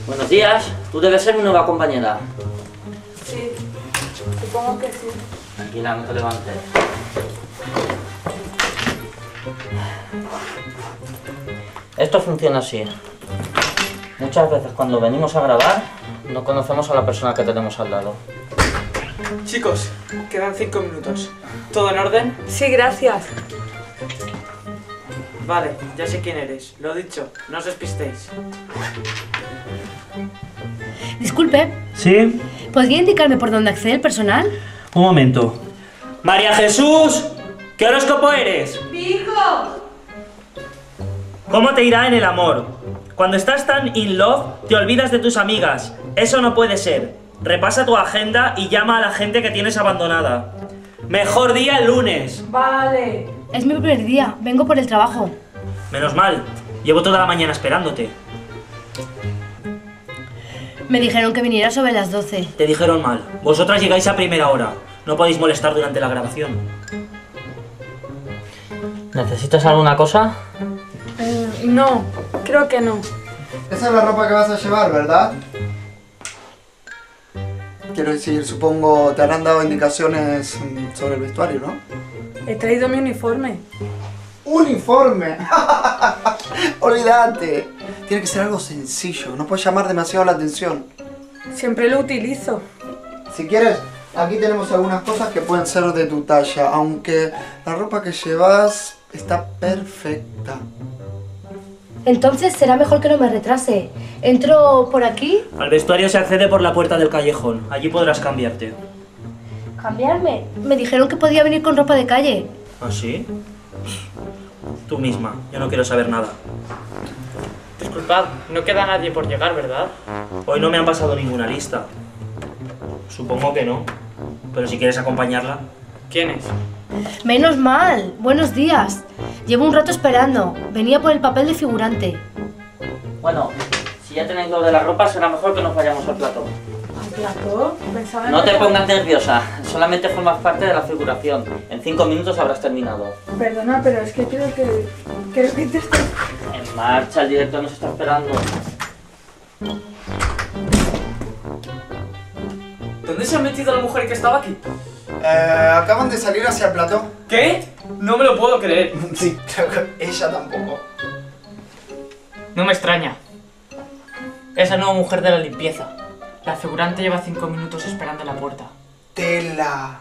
Buenos días, tú debes ser mi nueva compañera. Sí, supongo que sí. Tranquila, no te levantes. Esto funciona así. Muchas veces cuando venimos a grabar, no conocemos a la persona que tenemos al lado. Chicos, quedan 5 minutos. ¿Todo en orden? Sí, gracias. Vale, ya sé quién eres. Lo dicho, no os despistéis. Disculpe, ¿Sí? ¿podría indicarme por dónde accede el personal? Un momento. ¡María Jesús! ¿Qué horóscopo eres? ¡Hijo! ¿Cómo te irá en el amor? Cuando estás tan in love, te olvidas de tus amigas. Eso no puede ser. Repasa tu agenda y llama a la gente que tienes abandonada. Mejor día el lunes. Vale. Es mi primer día, vengo por el trabajo. Menos mal, llevo toda la mañana esperándote. Me dijeron que viniera sobre las 12. Te dijeron mal. Vosotras llegáis a primera hora. No podéis molestar durante la grabación. ¿Necesitas alguna cosa? No, creo que no. Esa es la ropa que vas a llevar, ¿verdad? Quiero decir, supongo te habrán dado indicaciones sobre el vestuario, ¿no? He traído mi uniforme. ¡Uniforme! Olvídate. Tiene que ser algo sencillo, no puede llamar demasiado la atención. Siempre lo utilizo. Si quieres, aquí tenemos algunas cosas que pueden ser de tu talla, aunque la ropa que llevas está perfecta. Entonces será mejor que no me retrase. ¿Entro por aquí? Al vestuario se accede por la puerta del callejón. Allí podrás cambiarte. ¿Cambiarme? Me dijeron que podía venir con ropa de calle. ¿Ah, sí? Tú misma, yo no quiero saber nada. Disculpad, no queda nadie por llegar, ¿verdad? Hoy no me han pasado ninguna lista. Supongo que no. Pero si quieres acompañarla. ¿Quién es? Menos mal. Buenos días. Llevo un rato esperando. Venía por el papel de figurante. Bueno, si ya tenéis lo de la ropa, será mejor que nos vayamos al plató. ¿Al plató? Pensaba en No te otra- pongas nerviosa, solamente formas parte de la figuración. En 5 minutos habrás terminado. Perdona, pero es que creo que te estés... En marcha, el director nos está esperando. ¿Dónde se ha metido la mujer que estaba aquí? Acaban de salir hacia el plató. ¿Qué? No me lo puedo creer. Sí, creo que ella tampoco. No me extraña. Es la nueva mujer de la limpieza. La figurante lleva 5 minutos esperando en la puerta. Tela.